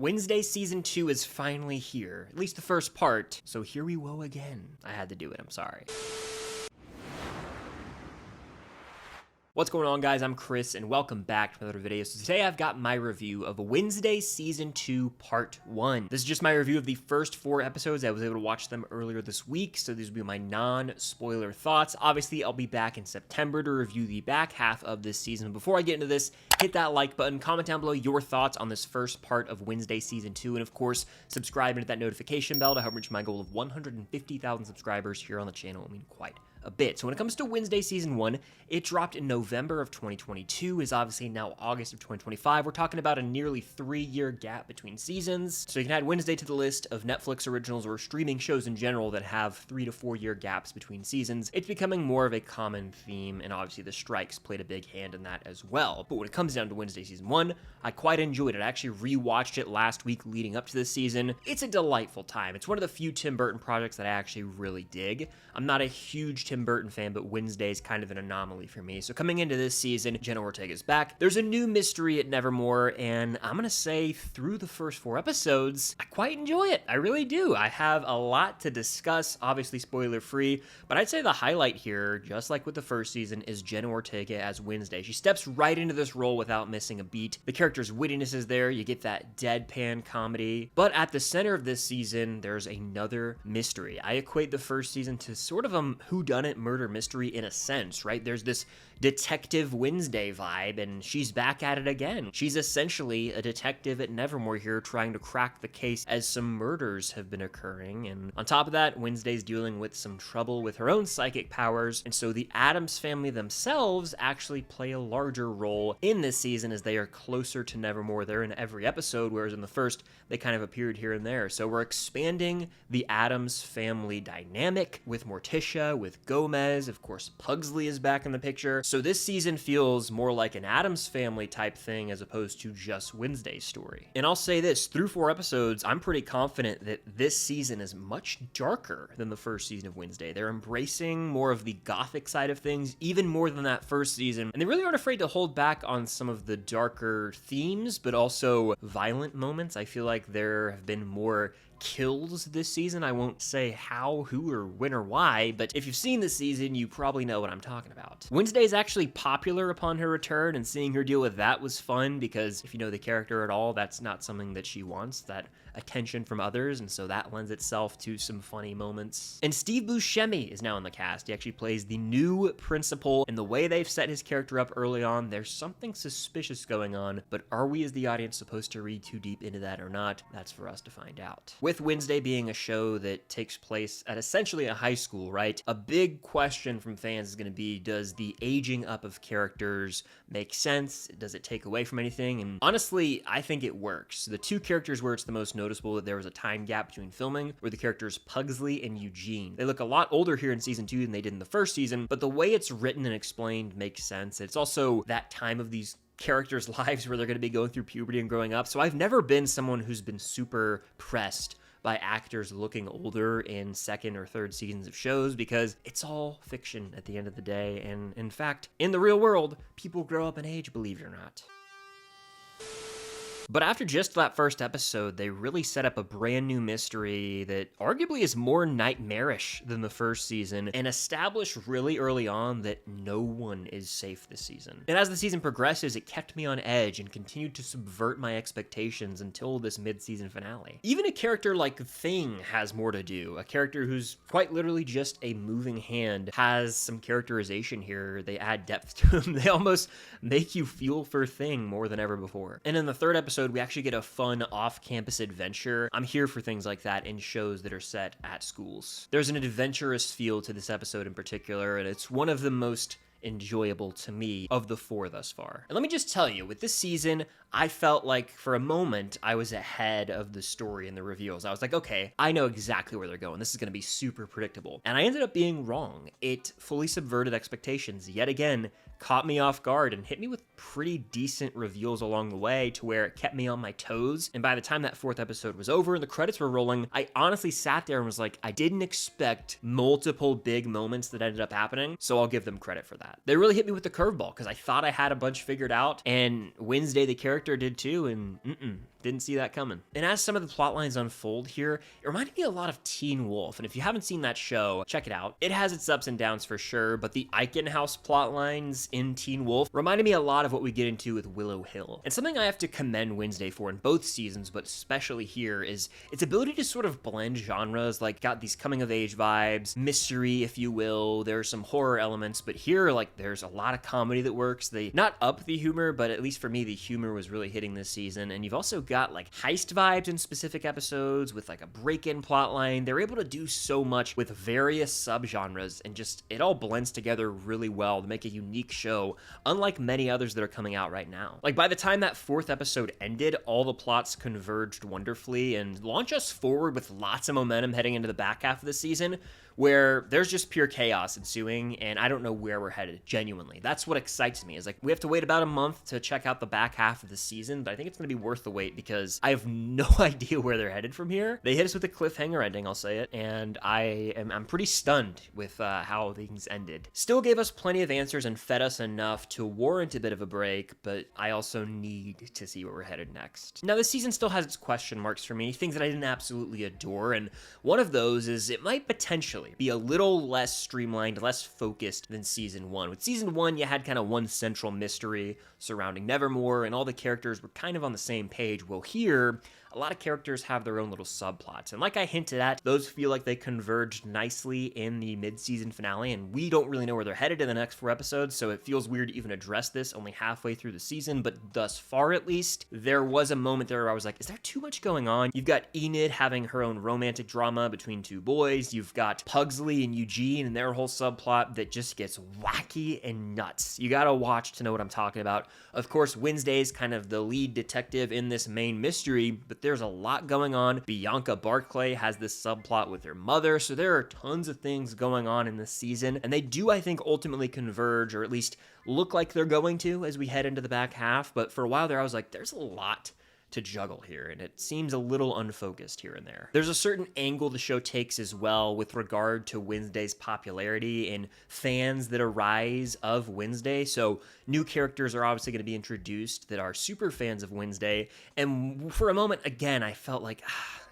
Wednesday Season 2 is finally here, at least the first part, so here we woe again. I had to do it, I'm sorry. What's going on, guys? I'm Chris, and welcome back to another video. So today I've got my review of Wednesday Season 2 Part 1. This is just my review of the first 4 episodes. I was able to watch them earlier this week, so these will be my non-spoiler thoughts. Obviously, I'll be back in September to review the back half of this season. Before I get into this, hit that like button, comment down below your thoughts on this first part of Wednesday Season 2, and of course, subscribe and hit that notification bell to help reach my goal of 150,000 subscribers here on the channel. I mean, quite a bit. So when it comes to Wednesday Season 1, it dropped in November of 2022, is obviously now August of 2025. We're talking about a nearly 3-year gap between seasons. So you can add Wednesday to the list of Netflix originals or streaming shows in general that have 3 to 4 year gaps between seasons. It's becoming more of a common theme, and obviously the strikes played a big hand in that as well. But when it comes down to Wednesday Season 1, I quite enjoyed it. I actually rewatched it last week leading up to this season. It's a delightful time. It's one of the few Tim Burton projects that I actually really dig. I'm not a huge Tim Burton fan, but Wednesday is kind of an anomaly for me. So coming into this season, Jenna Ortega's back. There's a new mystery at Nevermore, and I'm gonna say through the first 4 episodes, I quite enjoy it. I really do. I have a lot to discuss, obviously spoiler free, but I'd say the highlight here, just like with the first season, is Jenna Ortega as Wednesday. She steps right into this role without missing a beat. The character's wittiness is there. You get that deadpan comedy, but at the center of this season, there's another mystery. I equate the first season to sort of a whodunit murder mystery in a sense, right? There's this Detective Wednesday vibe, and she's back at it again. She's essentially a detective at Nevermore here, trying to crack the case as some murders have been occurring. And on top of that, Wednesday's dealing with some trouble with her own psychic powers, and so the Addams family themselves actually play a larger role in this season as they are closer to Nevermore. They're in every episode, whereas in the first, they kind of appeared here and there. So we're expanding the Addams family dynamic with Morticia, with Gomez, of course, Pugsley is back in the picture. So this season feels more like an Addams family type thing as opposed to just Wednesday's story. And I'll say this, through 4 episodes, I'm pretty confident that this season is much darker than the first season of Wednesday. They're embracing more of the gothic side of things, even more than that first season. And they really aren't afraid to hold back on some of the darker themes, but also violent moments. I feel like there have been more kills this season. I won't say how, who, or when, or why, but if you've seen this season, you probably know what I'm talking about. Wednesday is actually popular upon her return, and seeing her deal with that was fun because if you know the character at all, that's not something that she wants, that attention from others, and so that lends itself to some funny moments. And Steve Buscemi is now in the cast. He actually plays the new principal, and the way they've set his character up early on, there's something suspicious going on, but are we as the audience supposed to read too deep into that or not? That's for us to find out. With Wednesday being a show that takes place at essentially a high school, right? A big question from fans is going to be, does the aging up of characters make sense? Does it take away from anything? And honestly, I think it works. The 2 characters where it's the most noticeable that there was a time gap between filming were the characters Pugsley and Eugene. They look a lot older here in season 2 than they did in the first season, but the way it's written and explained makes sense. It's also that time of these characters' lives where they're going to be going through puberty and growing up. So I've never been someone who's been super pressed by actors looking older in 2nd or 3rd seasons of shows because it's all fiction at the end of the day. And in fact, in the real world, people grow up in age, believe it or not. But after just that first episode, they really set up a brand new mystery that arguably is more nightmarish than the first season and established really early on that no one is safe this season. And as the season progresses, it kept me on edge and continued to subvert my expectations until this mid-season finale. Even a character like Thing has more to do. A character who's quite literally just a moving hand has some characterization here. They add depth to him. They almost make you feel for Thing more than ever before. And in the 3rd episode, we actually get a fun off-campus adventure. I'm here for things like that in shows that are set at schools. There's an adventurous feel to this episode in particular, and it's one of the most enjoyable to me of the 4 thus far. And let me just tell you, with this season, I felt like for a moment I was ahead of the story in the reveals. I was like, okay, I know exactly where they're going. This is going to be super predictable. And I ended up being wrong. It fully subverted expectations yet again, caught me off guard and hit me with pretty decent reveals along the way to where it kept me on my toes. And by the time that 4th episode was over and the credits were rolling, I honestly sat there and was like, I didn't expect multiple big moments that ended up happening, so I'll give them credit for that. They really hit me with the curveball because I thought I had a bunch figured out, and Wednesday the character did too, and Didn't see that coming. And as some of the plot lines unfold here, it reminded me a lot of Teen Wolf. And if you haven't seen that show, check it out. It has its ups and downs for sure, but the Eichenhaus plot lines in Teen Wolf reminded me a lot of what we get into with Willow Hill. And something I have to commend Wednesday for in both seasons, but especially here, is its ability to sort of blend genres, like got these coming of age vibes, mystery, if you will. There are some horror elements, but here, like, there's a lot of comedy that works. They not up the humor, but at least for me, the humor was really hitting this season. And you've also got like heist vibes in specific episodes with like a break-in plot line. They're able to do so much with various subgenres, and just it all blends together really well to make a unique show, unlike many others that are coming out right now. Like, by the time that 4th episode ended, all the plots converged wonderfully and launch us forward with lots of momentum heading into the back half of the season, where there's just pure chaos ensuing, and I don't know where we're headed, genuinely. That's what excites me, is like, we have to wait about a month to check out the back half of the season, but I think it's gonna be worth the wait because I have no idea where they're headed from here. They hit us with a cliffhanger ending, I'll say it, and I'm pretty stunned with how things ended. Still gave us plenty of answers and fed us enough to warrant a bit of a break, but I also need to see where we're headed next. Now, this season still has its question marks for me, things that I didn't absolutely adore, and one of those is it might potentially be a little less streamlined, less focused than season 1. With season 1, you had kind of one central mystery surrounding Nevermore, and all the characters were kind of on the same page. Well, here, a lot of characters have their own little subplots, and like I hinted at, those feel like they converged nicely in the mid-season finale, and we don't really know where they're headed in the next 4 episodes, so it feels weird to even address this only halfway through the season, but thus far at least, there was a moment there where I was like, is there too much going on? You've got Enid having her own romantic drama between 2 boys, you've got Pugsley and Eugene and their whole subplot that just gets wacky and nuts. You gotta watch to know what I'm talking about. Of course, Wednesday's kind of the lead detective in this main mystery, but there's a lot going on. Bianca Barclay has this subplot with her mother, so there are tons of things going on in this season, and they do, I think, ultimately converge, or at least look like they're going to as we head into the back half, but for a while there I was like, there's a lot to juggle here, and it seems a little unfocused here and there. There's a certain angle the show takes as well with regard to Wednesday's popularity and fans that arise of Wednesday. So new characters are obviously going to be introduced that are super fans of Wednesday, and for a moment, again, I felt like,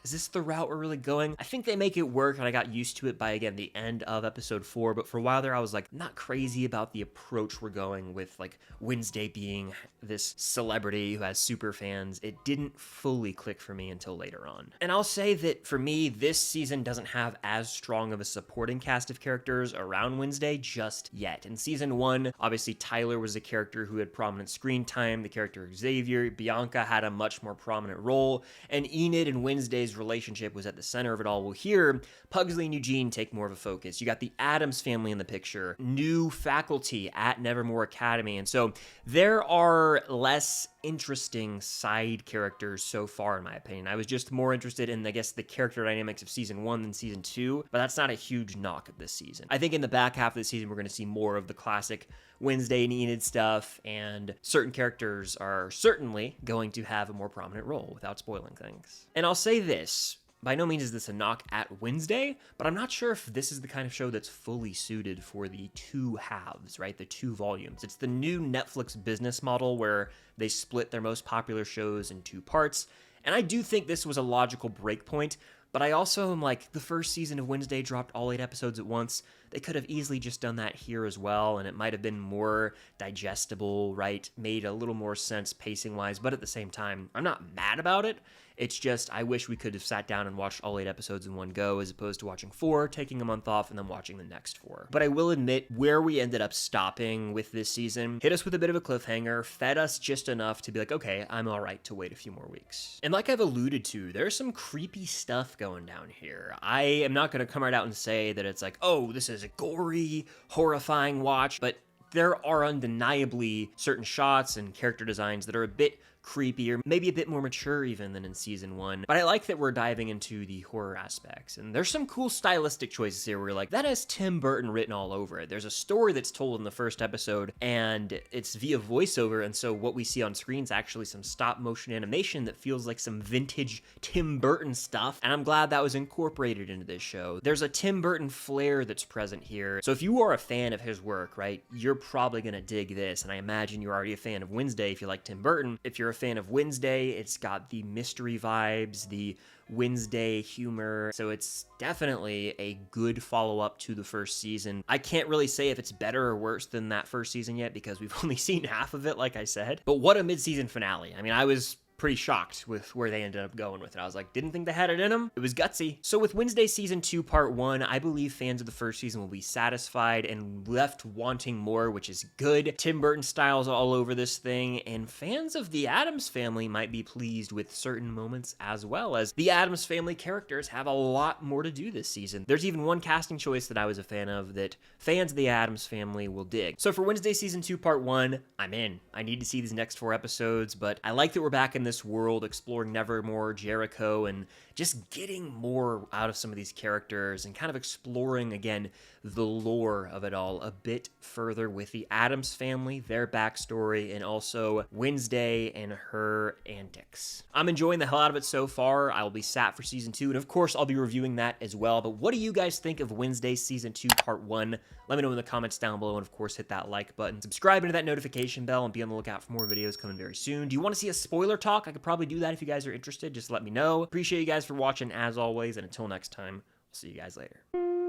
is this the route we're really going? I think they make it work, and I got used to it by, again, the end of episode 4, but for a while there, I was like, not crazy about the approach we're going with, like, Wednesday being this celebrity who has super fans. It didn't fully click for me until later on. And I'll say that, for me, this season doesn't have as strong of a supporting cast of characters around Wednesday just yet. In season 1, obviously, Tyler was a character who had prominent screen time, the character Xavier, Bianca had a much more prominent role, and Enid and Wednesday's relationship was at the center of it all. Well, here, Pugsley and Eugene take more of a focus. You got the Addams family in the picture, new faculty at Nevermore Academy, and so there are less interesting side characters so far, in my opinion. I was just more interested in, I guess, the character dynamics of season 1 than season 2, but that's not a huge knock of this season. I think in the back half of the season, we're going to see more of the classic Wednesday and Enid stuff, and certain characters are certainly going to have a more prominent role without spoiling things. And I'll say this, by no means is this a knock at Wednesday, but I'm not sure if this is the kind of show that's fully suited for the 2 halves, right? The 2 volumes. It's the new Netflix business model where they split their most popular shows in 2 parts, and I do think this was a logical breakpoint, but I also am like, the first season of Wednesday dropped all 8 episodes at once. They could have easily just done that here as well, and it might have been more digestible, right? Made a little more sense pacing-wise, but at the same time, I'm not mad about it. It's just, I wish we could have sat down and watched all 8 episodes in one go, as opposed to watching 4, taking a month off, and then watching the next 4. But I will admit, where we ended up stopping with this season hit us with a bit of a cliffhanger, fed us just enough to be like, okay, I'm all right to wait a few more weeks. And like I've alluded to, there's some creepy stuff going down here. I am not going to come right out and say that it's like, oh, this is a gory, horrifying watch, but there are undeniably certain shots and character designs that are a bit creepier, maybe a bit more mature even than in season 1. But I like that we're diving into the horror aspects, and there's some cool stylistic choices here where you're like, that has Tim Burton written all over it. There's a story that's told in the first episode, and it's via voiceover, and so what we see on screen is actually some stop motion animation that feels like some vintage Tim Burton stuff, and I'm glad that was incorporated into this show. There's a Tim Burton flair that's present here, so if you are a fan of his work, right, you're probably gonna dig this, and I imagine you're already a fan of Wednesday if you like Tim Burton. If you're a fan of Wednesday, it's got the mystery vibes, the Wednesday humor, so it's definitely a good follow-up to the first season. I can't really say if it's better or worse than that first season yet because we've only seen half of it, like I said. But what a mid-season finale. I mean, I was pretty shocked with where they ended up going with it. I was like, didn't think they had it in them. It was gutsy. So with Wednesday Season 2 Part 1, I believe fans of the first season will be satisfied and left wanting more, which is good. Tim Burton styles all over this thing, and fans of the Addams family might be pleased with certain moments as well, as the Addams family characters have a lot more to do this season. There's even one casting choice that I was a fan of that fans of the Addams family will dig. So for Wednesday Season 2 Part 1, I'm in. I need to see these next 4 episodes, but I like that we're back in this world, exploring Nevermore, Jericho, and just getting more out of some of these characters and kind of exploring, again, the lore of it all a bit further with the Addams family, their backstory, and also Wednesday and her antics. I'm enjoying the hell out of it so far. I will be sat for Season 2, and of course, I'll be reviewing that as well. But what do you guys think of Wednesday Season 2 Part 1? Let me know in the comments down below, and of course, hit that like button. Subscribe into that notification bell, and be on the lookout for more videos coming very soon. Do you want to see a spoiler talk? I could probably do that if you guys are interested. Just let me know. Appreciate you guys for watching, as always, and until next time, I'll see you guys later.